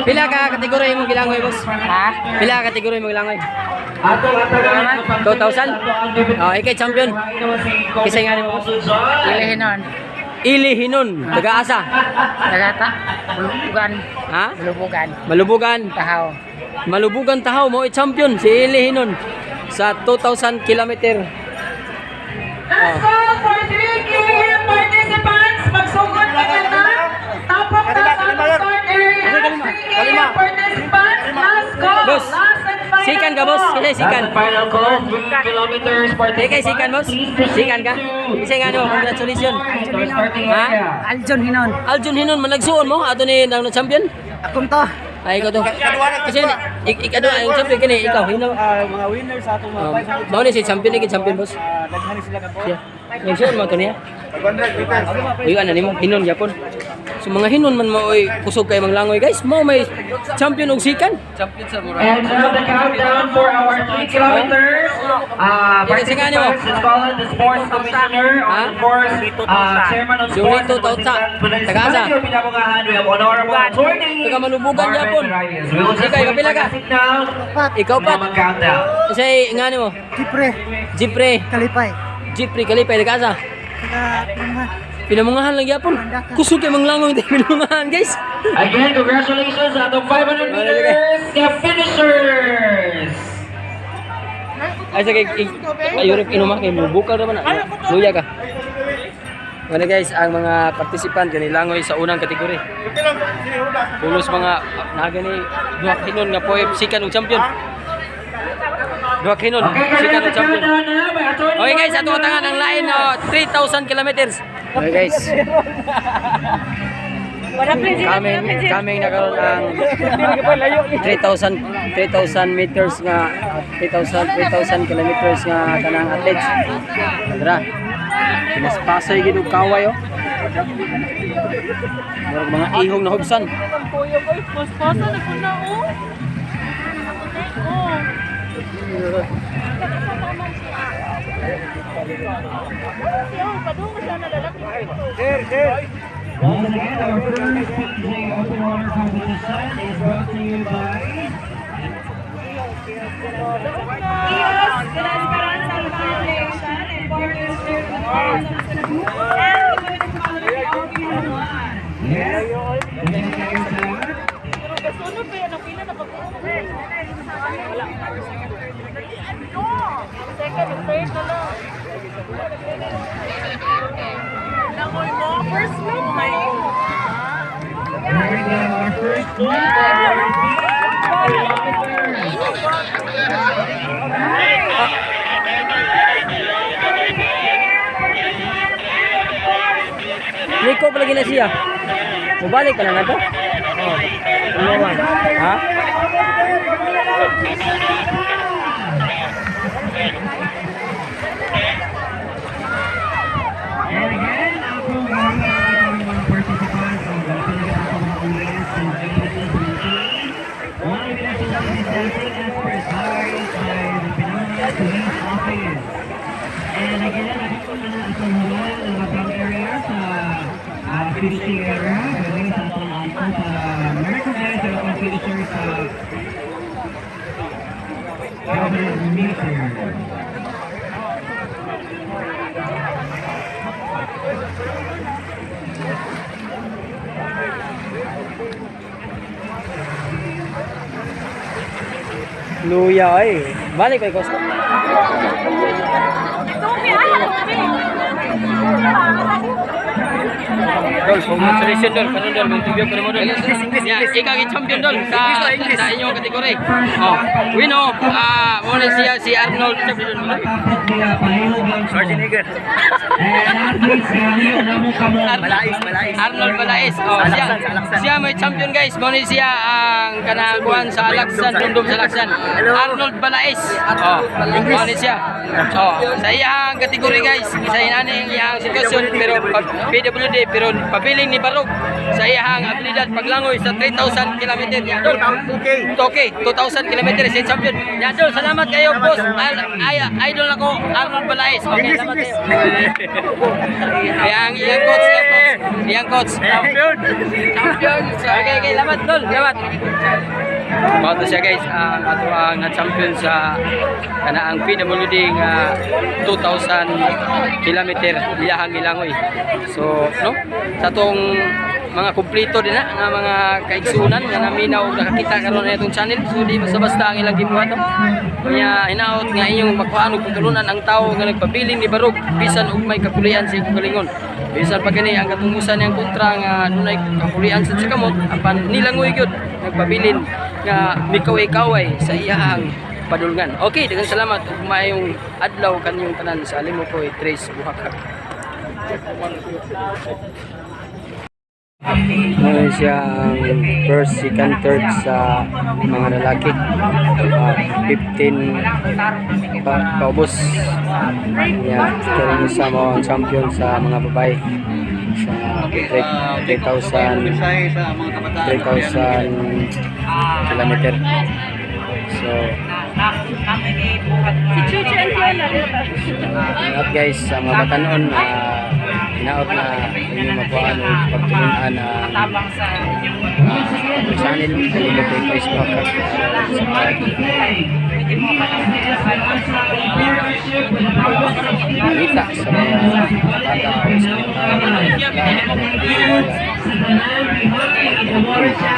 Pila ka kategori mo gilangoy, boss? Ha? Pila ka kategori mo gilangoy? 2,000? Oh, ikay champion. Kisay nga mo, boss? Ilihinon. Ilihinon, taga-asa. Nagata. Malubugan. Ha? Malubugan. Malubugan. Tahaw. Malubugan Tahaw mo champion si Ilihinon sa 2,000 kilometer. Let's go for 3 KM participants. Magsugod na ganda. Tapos na sa start area. 3 KM participants. Let's go. Boss, Last and final sikan ka, boss. Kisay sikan. Final call. 3 kilometers Ikay sikan, boss. Sikan ka. Kisay nga no, congratulations. Ha? Aljon Hinon. Aljun Hinon, managsuon mo ato ni nang champion? Akong to. Ay, ikaw to. Kasi ikado ang champion kini ikaw hino. Mga winners sa atong mga 500. Mao ni si champion ni champion, boss. Daghan sila ka po. Nagsuon mo to niya. 500 meters. Uy, ano nimo? Hinon yapon. So mga hinon man mo oy kusog kay manglangoy, guys. Mao may champion og sikan. Champion sa mura. And now the countdown for our 3 kilometers. Participants is followed the sports commissioner on the course, chairman of sports, Junito Tautsa. Tagasa. We have honorable attorney. Taga Malubugan yapon. We will just Ikay kapila ka? now. Ikaw pat. Countdown. Kasi nga mo. Kipre. Jipre. Kalipay. Jipre kalipay tagasa. Pinamungahan lang yapon. Kusog kay manglangoy tayo pinamungahan, guys. Again, congratulations sa atong 500 meters finishers. Ay sa kay ayurip inuma kay bukal ra man. Luya ka. Wala guys, ang mga participant gani langoy sa unang kategori. Pulos mga nagani duha hinon nga po sikan og champion. Duha hinon sikan og champion. Okay guys, ato tangan ang lain 3,000 kilometers. Okay guys. Kaming nakaroon ang 3,000 meters nga 3,000 kilometers nga kanang athletes. Tara. Mas pasay gid og kaway oh. Mga ihong na hubsan. Mas pasa na po na oh. Once again, our first PJ Open Water Competition is brought to you by Yes, the Esperanza Foundation and partnership with and the Yes. kasunod pa yan, ang pila na pag-uwi. Second and third na lang. Langoy mo, first look na yun. Here we go, our first Liko pa lagi na siya. Mubalik ka na na to? Oh. Umawan. Ha? And again, ako mga participants of the Philippine Olympics in 2018. One of the national dancing experts hired by the Pinoy Police Office. And again, ako na itong hulan ng abang area sa fishing area. Galing sa itong ako sa recognize ang itong finisher sa 500 meters. Luya ay. Balik kay Costa. Dol, congratulations Dol. Karon Dol, mag-interview ko mo Dol. Yeah, ikaw ang champion Dol sa inyong kategori. Oh, wino, muna siya si Arnold champion Dol. Schwarzenegger. Arnold Balais. Oh, siya may champion guys. Muna siya ang kanakuan sa Alaksan, Dundum sa Alaksan. Arnold Balais. Oh, muna siya. Oh, sa iyang kategori guys. Isa yan ang iyang sitwasyon pero pag PWD PWD pero pabiling ni Barog sa iyahang abilidad paglangoy sa 3,000 km. Idol, okay, 2,000 km si champion. Idol, salamat kayo boss. Idol ako, Arnold Balaes. Okay, salamat kayo. Yang coach. Champion. Okay, salamat tol. Salamat. Mga to siya guys, ang ato ang na-champion sa kanaang PWD nga 2,000 km iyahang ilangoy. So, no? Sa tong mga kumplito din nga mga kaigsunan nga naminaw nakakita karon na itong channel. So di basta-basta ang ilang gibuhaton. Kanya hinaot nga inyong magpaano pagtulunan ang tao nga nagpabiling ni Barog bisan og may kapulian sa kalingon. Bisan pa kini ang katungusan niyang kontra nga dunay kapulian sa kamot apan nilangoy gyud nagpabilin nga mikaway-kaway sa iyahang padulngan. Okay, daghang salamat ug maayong adlaw kanyong tanan sa Limukoy Trace Buhakak. Ngayon siya ang first, second, third sa mga lalaki. 15 paubos. Yan, karon sa mga champion sa mga babae sa 3,000 kilometer. So, ingat guys sa mga batanon hinaot na inyong makuhaan o pagtulunan na channel sa Limukoy Trace Buhakak kita sa mga bata o sa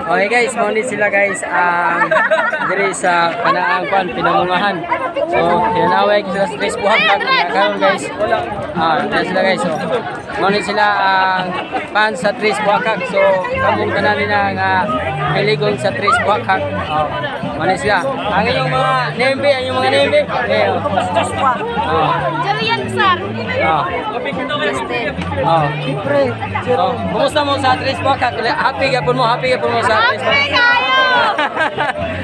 okay guys, mauni sila guys ang diri sa kanaang pinamungahan. So, hinaway sila sa Trace Buhakak karon guys. Yan sila guys. So, mauni sila ang fans sa Trace Buhakak. So, kamong tanan nila nga piligon sa Trace Buhakak. Mauni sila. Ang inyong mga nembe, Julian Sar. Kumusta mo sa Trace Buhakak? Happy gapon mo sa Trace Buhakak.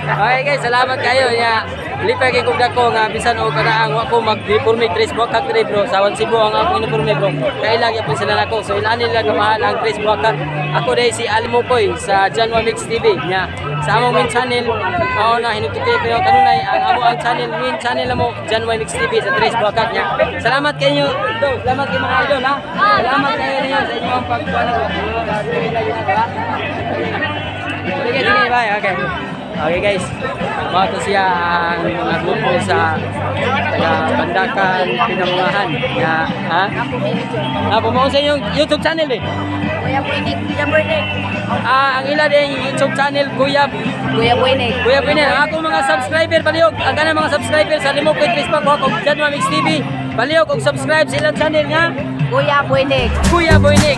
Okay guys, salamat kayo ya. Lipay kay kog dako nga bisan og kanaang wa ko mag-uniforme Trace Buhakak diri bro. Sa Cebu ang akong uniforme bro. Kay lang yapon sila nako. So ilan nila kamahal ang Trace Buhakak. Ako dai si Alimukoy sa Janwa Mix TV nya. Sa among main channel mao na hinutukoy ko kanunay ang ang channel main channel mo Janwa Mix TV sa Trace Buhakak nya. Salamat kayo. Salamat kay mga idol ha. Salamat kayo ninyo sa inyong pagkuha. Sige, bye. Okay guys, mga to siya ang mga grupo sa Bandakan Pinamungahan nga pumaon sa inyong YouTube channel eh. Kuya Boynik. Ang ila din YouTube channel Kuya Boynik. Ang akong mga subscriber baliog, ang kanang mga subscriber sa Limukoy Trace Buhakak ug Janwa Mix TV. Baliog og subscribe sa ilang channel nga Kuya Boynik.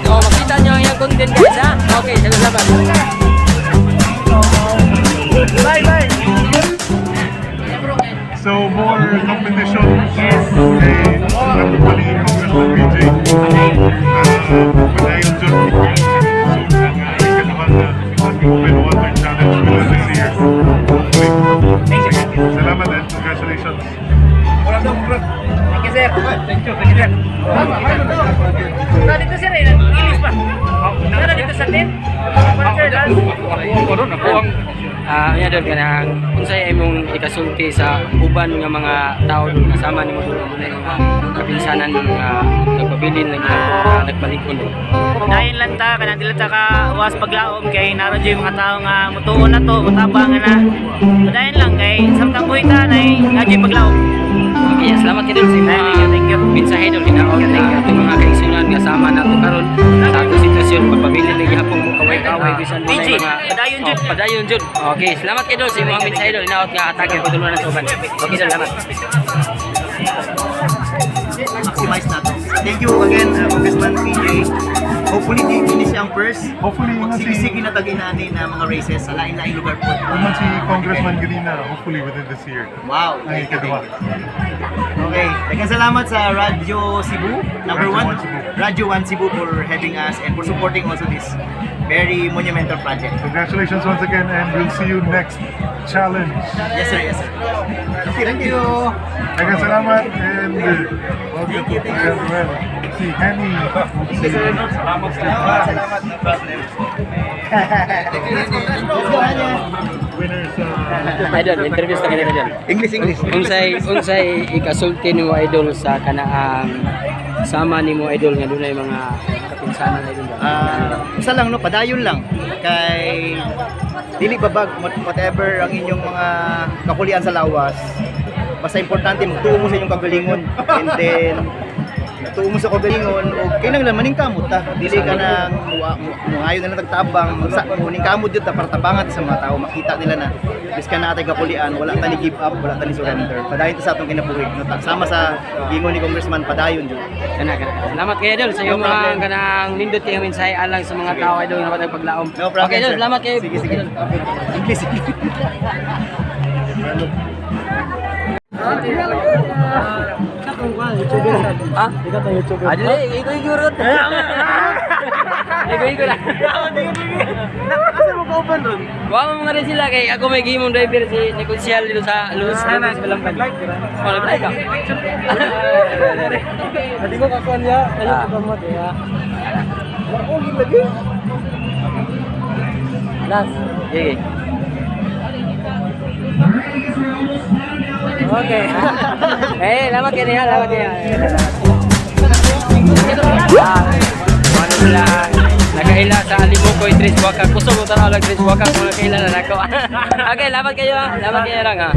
Makita niyo ang iyang content guys ha. Okay, salamat. Bye. So more competitions. Everybody Congressman PJ. Padayon dyan. Open Water Challenge this year. Salamat and congratulations. Thank you, sir. Thank you, sir. Dito, sir, English pa. Dito sa tin. Nya dol kanang unsay imong ikasulti sa uban nga mga tao doon kasama nimo doon nga kapinsanan nga nagpabilin nagpalikon. Dahil lang ta kanang dili ta ka was paglaom kay naron jud mga tao nga mutuon na to, mutabang na. Dahil lang kay samtang buhi ta nay nga jud paglaom. Okay, salamat kay dol sa Thank you. mensahe dol hinaot nga mga kaigsunan nga sama nato karon sa ato sitwasyon pagpabilin ng gihapon mo kaway-kaway bisan mo PJ, mga padayon jud. Okay, salamat kay dol sa mga mensahe dol hinaot nga atake ko tulungan sa uban. Okay, salamat. Maximize natin. Thank you again, Congressman PJ. hopefully kini siyang first. Hopefully, Sige na tag-inani na mga races sa lain-lain lugar po. naman si Congressman Galina, hopefully within this year. Wow. Ang ikadwa. Okay. Daghang salamat sa Radyo Cebu, number Radyo 1. One Cebu. Radyo 1 Cebu for having us and for supporting also this very monumental project. Congratulations once again, and we'll see you next challenge. Yes sir, yes sir. Okay, thank you. Daghang salamat, and welcome to Well, si Henny. Let's go, Anya. Winners, Idol, interview sa kanila dyan. English. Unsay ikasulti nimo idol sa kanaang sama nimo idol nga dunay mga kapinsanan idol. Isa lang no, padayon lang kay dili babag whatever ang inyong mga kakulian sa lawas. Basta importante magtuo mo sa inyong kagalingon and then tuo mo sa kagalingon o kinahanglan maning kamot ta. Dili ka nang muayo na lang tagtabang, muning kamot jud ta para tabangan sa mga tao makita nila na bis ka na atay kakulian, wala ta ni give up, wala ta ni surrender. Padayon ta sa atong kinabuhi no, sama sa gingon ni Congressman padayon jud. Kana. Salamat kay idol sa iyong mga kanang nindot kay mensahe alang sa mga tao idol nga matag paglaom. No problem. Okay idol, sir. salamat kay Sige. English. Ha? Adil, igo rot. Igo lang. Asa mo ka-open ron? Wa mo nga rin sila kay ako may gimong driver si negosyal dito sa Luz sa Balamban. Oh, nag-like ka. Hindi ko kakuan niya. Ayun Ah. ko gamot ya. Ako lagi. Last. Sige. Okay. Lamat kayo niya, lamat kayo. Ano sila, nakaila sa Alimukoy, Tris Waka. Gusto mo tanaw lang Tris Waka kung nakaila na ako. Okay, lamat kayo ha. Lamat kayo lang ha.